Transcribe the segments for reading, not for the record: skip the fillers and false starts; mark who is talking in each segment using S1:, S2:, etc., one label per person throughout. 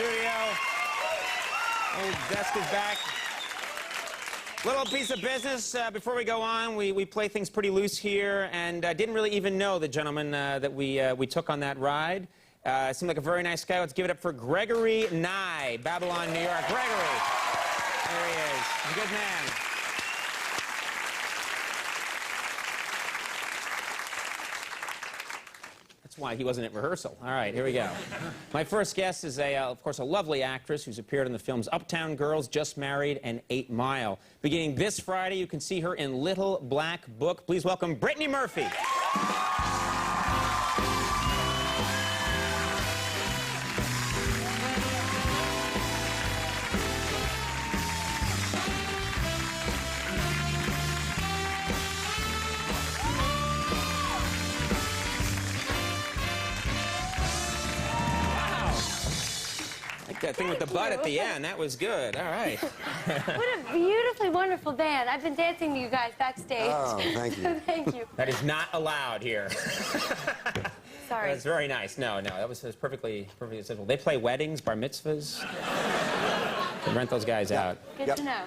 S1: studio. Old desk is back. Little piece of business before we go on. We play things pretty loose here, and didn't really even know the gentleman that we took on that ride. Seemed like a very nice guy. Let's give it up for Gregory Nye, Babylon, New York. Gregory. There he is. He's a good man. That's why he wasn't at rehearsal. All right, here we go. My first guest is, of course, a lovely actress who's appeared in the films Uptown Girls, Just Married, and 8 Mile. Beginning this Friday, you can see her in Little Black Book. Please welcome Brittany Murphy. That thing with the butt at the end, that was good. All right.
S2: What a beautifully wonderful band. I've been dancing to you guys backstage.
S3: Oh, thank you.
S2: Thank you.
S1: That is not allowed here.
S2: Sorry.
S1: That's very nice. No, that was perfectly acceptable. They play weddings, bar mitzvahs. They rent those guys out.
S2: Good to know.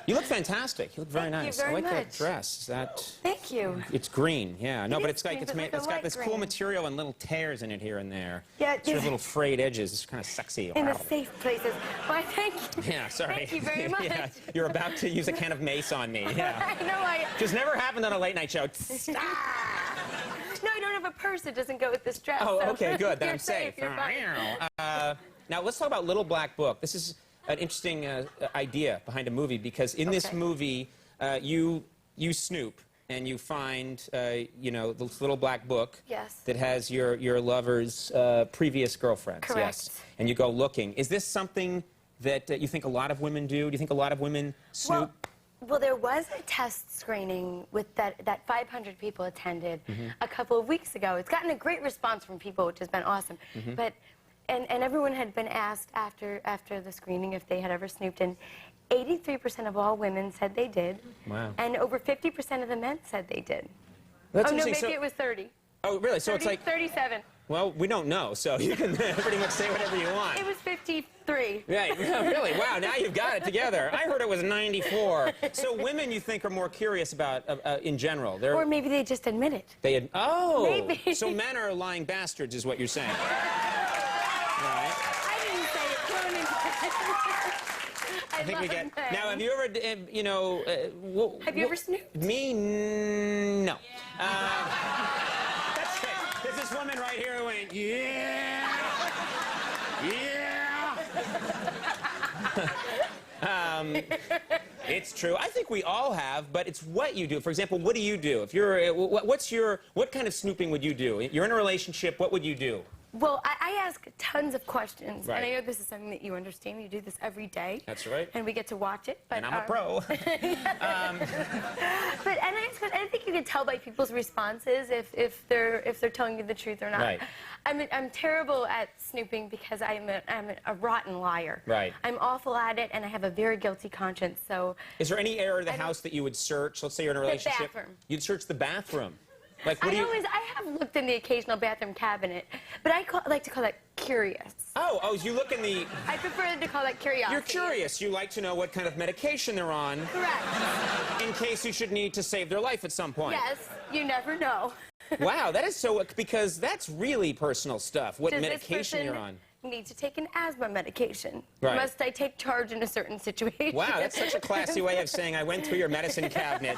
S1: You look fantastic. You look very nice.
S2: Thank you very
S1: I like
S2: much.
S1: that dress. Is that?
S2: Thank you.
S1: It's green, yeah. No, but it's like
S2: green,
S1: it's
S2: but
S1: made.
S2: like a
S1: It's got
S2: light
S1: this cool
S2: green.
S1: material and little tears in it here and there.
S2: Yeah,
S1: Sort of little frayed edges. It's kind of sexy.
S2: In the safe places. Why, thank you.
S1: Yeah, sorry.
S2: Thank you very much.
S1: Yeah, you're about to use a can of mace on me. Yeah.
S2: I know
S1: Just never happened on a late night show.
S2: No, I don't have a purse. It doesn't go with this dress.
S1: Oh,
S2: so
S1: okay, good. Then
S2: you're
S1: I'm safe.
S2: You're fine.
S1: Now let's talk about Little Black Book. This is an interesting idea behind a movie because in this movie, you snoop and you find, you know, this little black book that has your lover's previous girlfriends.
S2: Correct.
S1: Yes. And you go looking. Is this something that you think a lot of women do? Do you think a lot of women snoop?
S2: Well, there was a test screening with that 500 people attended a couple of weeks ago. It's gotten a great response from people, which has been awesome. But and everyone had been asked after the screening if they had ever snooped, and 83% of all women said they did.
S1: Wow.
S2: And over 50% of the men said they did.
S1: That's
S2: oh no, maybe
S1: interesting.
S2: it was 30.
S1: Oh, really? So
S2: 30,
S1: it's like
S2: 37.
S1: Well, we don't know, so you can pretty much say whatever you want.
S2: It was 53.
S1: Right, really? Wow, now you've got it together. I heard it was 94. So women, you think, are more curious about, in general.
S2: Or maybe they just admit it.
S1: Oh!
S2: Maybe.
S1: So men are lying bastards, is what you're saying. Right.
S2: I didn't say it. Conan.
S1: I think we get... Now, have you ever, you know...
S2: have you ever snooped?
S1: Me? No. That's it. There's this woman right here who went, yeah! Yeah! It's true. I think we all have, but it's what you do. For example, what do you do? If you're, what kind of snooping would you do? You're in a relationship, what would you do?
S2: Well, I ask tons of questions,
S1: Right.
S2: and I know this is something that you understand. You do this every day.
S1: That's right.
S2: And we get to watch it. But,
S1: And I'm a pro.
S2: But I think you can tell by people's responses if they're telling you the truth or not.
S1: Right.
S2: I'm terrible at snooping because I'm a rotten liar.
S1: Right.
S2: I'm awful at it, and I have a very guilty conscience. So.
S1: Is there any area of the house that you would search? Let's say you're in a relationship.
S2: The bathroom.
S1: You'd search the bathroom. Like, what do you...
S2: I have looked in the occasional bathroom cabinet, but I like to call that curious.
S1: Oh, you look in the...
S2: I prefer to call that curiosity.
S1: You're curious. You like to know what kind of medication they're on.
S2: Correct.
S1: In case you should need to save their life at some point.
S2: Yes, you never know.
S1: Wow, that is so... Because that's really personal stuff, what
S2: Does
S1: medication you're on.
S2: Need to take an asthma medication.
S1: Right.
S2: Must I take charge in a certain situation?
S1: Wow, that's such a classy way of saying I went through your medicine cabinet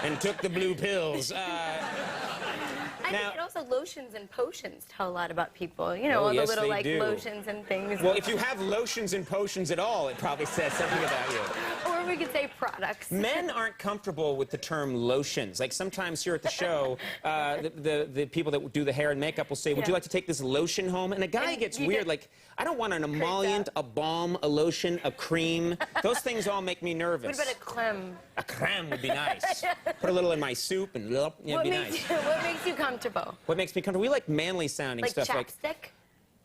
S1: and took the blue pills.
S2: I think also lotions and potions tell a lot about people. You know, all the little lotions and things.
S1: Well, if you have lotions and potions at all, it probably says something about you.
S2: Or we could say products.
S1: Men aren't comfortable with the term lotions. Like sometimes here at the show, the people that do the hair and makeup will say, would you like to take this lotion home? And a guy gets weird, like, I don't want an emollient, a balm, a lotion, a cream. Those things all make me nervous.
S2: What about a creme?
S1: A creme would be nice. Put a little in my soup and it'd be nice.
S2: What makes you comfortable?
S1: What makes me comfortable? We like manly sounding stuff.
S2: Chapstick?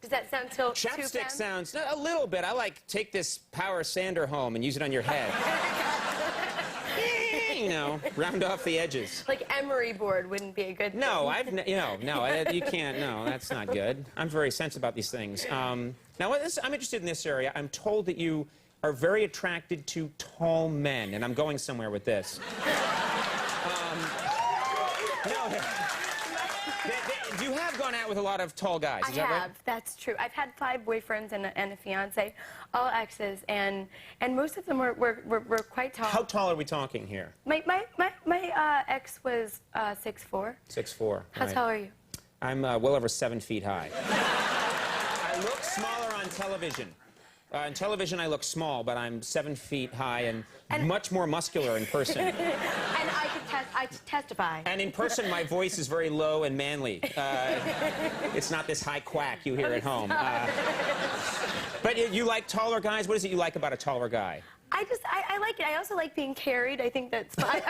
S2: Does that sound too
S1: Chapstick sounds a little bit. I like take this power sander home and use it on your head. you know, round off the edges.
S2: Like emery board wouldn't be a good thing.
S1: No, you can't. No, that's not good. I'm very sensitive about these things. Now, I'm interested in this area. I'm told that you are very attracted to tall men, and I'm going somewhere with this. No, you have gone out with a lot of tall guys. Is that right?
S2: I have. That's true. I've had 5 boyfriends and a fiance, all exes, and most of them were quite tall.
S1: How tall are we talking here?
S2: My ex was 6'4".
S1: 6'4".
S2: How tall are you?
S1: I'm well over 7 feet high. I look smaller on television. On television, I look small, but I'm 7 feet high and much more muscular in person.
S2: And I testify.
S1: And in person, my voice is very low and manly. It's not this high quack you hear at home. But you like taller guys? What is it you like about a taller guy?
S2: I like it. I also like being carried. I think that's fine.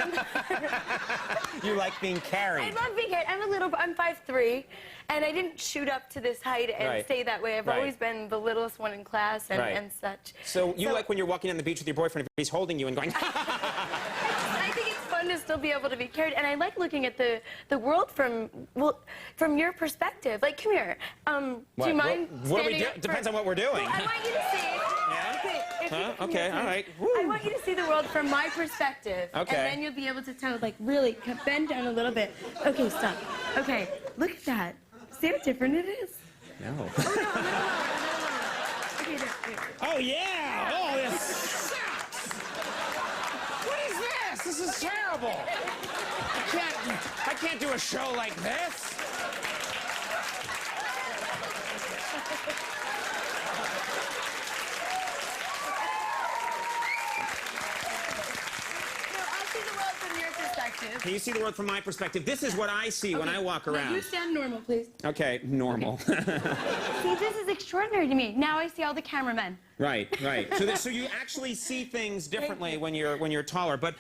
S1: You like being carried?
S2: I love being carried. I'm 5'3", and I didn't shoot up to this height and stay that way. I've always been the littlest one in class and such.
S1: So you like when you're walking on the beach with your boyfriend, if he's holding you and going,
S2: I think it's fun to still be able to be carried, and I like looking at the world from your perspective. Like, come here. Do you mind
S1: what do we do? Depends on what we're doing.
S2: Well, I want you to see.
S1: Yeah? Okay, all right. Woo.
S2: I want you to see the world from my perspective.
S1: Okay.
S2: And then you'll be able to tell, like, really, bend down a little bit. Okay, stop. Okay, look at that. See how different it is?
S1: No.
S2: Oh, no. Okay, there.
S1: Oh, yeah. Oh, this sucks. What is this? This is terrible. I can't do a show like this. Can you see the world from my perspective? This is what I see when I walk around.
S2: You stand normal, please.
S1: Okay, normal.
S2: See, this is extraordinary to me. Now I see all the cameramen.
S1: Right. So you actually see things differently when you're taller. But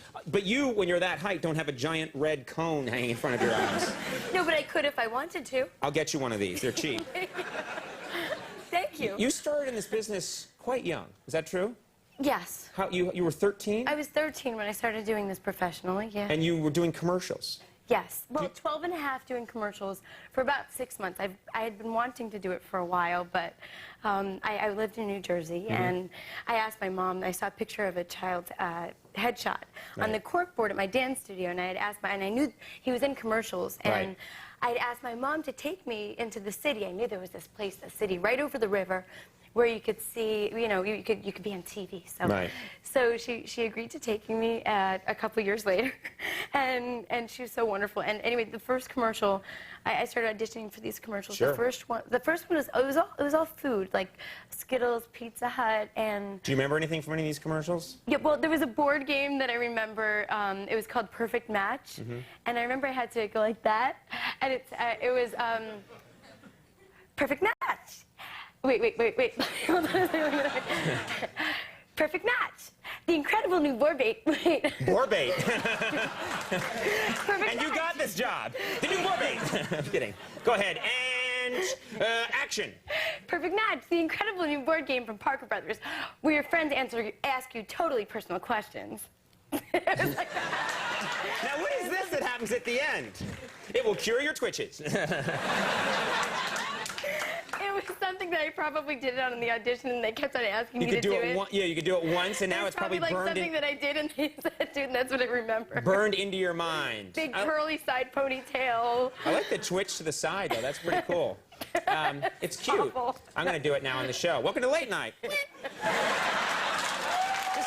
S1: you, when you're that height, don't have a giant red cone hanging in front of your eyes.
S2: No, but I could if I wanted to.
S1: I'll get you one of these. They're cheap.
S2: Thank you.
S1: You started in this business quite young. Is that true?
S2: Yes.
S1: You were 13?
S2: I was 13 when I started doing this professionally, yeah.
S1: And you were doing commercials?
S2: Yes. Well, 12 and a half doing commercials for about 6 months. I had been wanting to do it for a while, but I lived in New Jersey, and I asked my mom, I saw a picture of a child's headshot on the corkboard at my dance studio, and I knew he was in commercials, and I'd asked my mom to take me into the city. I knew there was this place, a city right over the river, where you could see, you could be on TV. So she agreed to taking me a couple years later, and she was so wonderful. And anyway, the first commercial, I started auditioning for these commercials.
S1: Sure.
S2: The first one was all food, like Skittles, Pizza Hut, and.
S1: Do you remember anything from any of these commercials?
S2: Yeah, well, there was a board game that I remember. It was called Perfect Match, and I remember I had to go like that, and it was Perfect Match. Wait. Hold on a second. Perfect Match. The incredible new board bait.
S1: Board bait.
S2: Perfect
S1: And you got this job. The new board bait. I'm kidding. Go ahead. And action.
S2: Perfect Match. The incredible new board game from Parker Brothers, where your friends ask you totally personal questions. It was like that.
S1: Now, what is this that happens at the end? It will cure your twitches.
S2: It was something that I probably did it on in the audition, and they kept on asking me to do it.
S1: Yeah, you could do it once, and now it's probably
S2: like
S1: burned
S2: something that I did, and they said, dude, and that's what I remember.
S1: Burned into your mind.
S2: Big curly side ponytail.
S1: I like the twitch to the side, though. That's pretty cool. It's cute.
S2: Awful.
S1: I'm going to do it now on the show. Welcome to Late Night. Just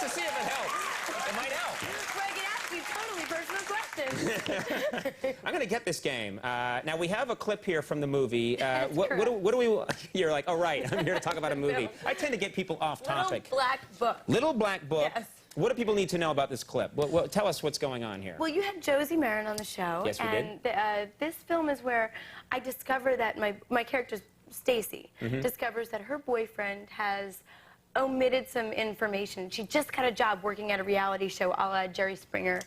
S1: to see if it helps. It might help.
S2: Where I can ask you totally personal questions.
S1: I'm going to get this game. Now, we have a clip here from the movie. What do we... You're like, oh, right, I'm here to talk about a movie. No. I tend to get people off topic.
S2: Little Black Book.
S1: Little Black Book.
S2: Yes.
S1: What do people need to know about this clip? Well, tell us what's going on here.
S2: Well, you had Josie Marin on the show.
S1: Yes, we did.
S2: And this film is where I discover that my character, Stacy, discovers that her boyfriend has omitted some information. She just got a job working at a reality show a la Jerry Springer,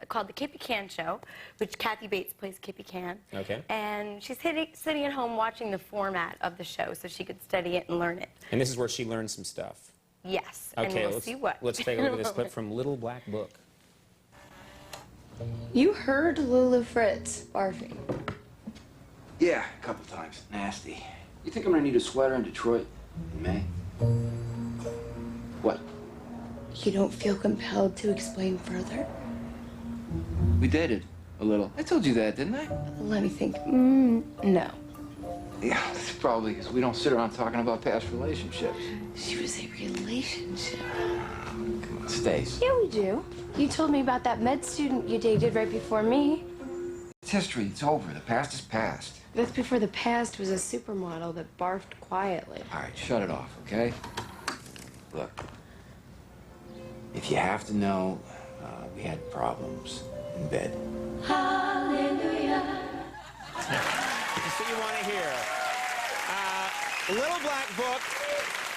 S2: called The Kippy Can Show, which Kathy Bates plays Kippy Can.
S1: Okay.
S2: And she's sitting at home watching the format of the show so she could study it and learn it.
S1: And this is where she learned some stuff.
S2: Yes.
S1: Okay,
S2: and we'll see what.
S1: Let's take a look at this clip from Little Black Book.
S3: You heard Lulu Fritz barfing.
S4: Yeah, a couple times. Nasty. You think I'm gonna need a sweater in Detroit in May? What?
S3: You don't feel compelled to explain further?
S4: We dated a little. I told you that, didn't I?
S3: Let me think. No.
S4: Yeah, that's probably because we don't sit around talking about past relationships.
S3: She was a relationship.
S4: Come on, Stace.
S3: Yeah, we do. You told me about that med student you dated right before me.
S4: It's history. It's over. The past is past.
S3: That's before the past was a supermodel that barfed quietly.
S4: All right, shut it off, okay? Look, if you have to know, we had problems in bed.
S3: Hallelujah.
S1: That's what you want to hear. Little Black Book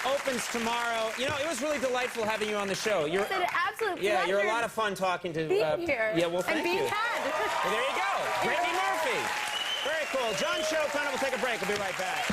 S1: opens tomorrow. You know, it was really delightful having you on the show.
S2: It's an absolute pleasure.
S1: Yeah, you're a lot of fun talking to.
S2: Being here.
S1: Yeah, well, thank
S2: and being
S1: you.
S2: had.
S1: Well, there you go, Brittany Murphy. Very cool. John Show, Conan will take a break. We'll be right back.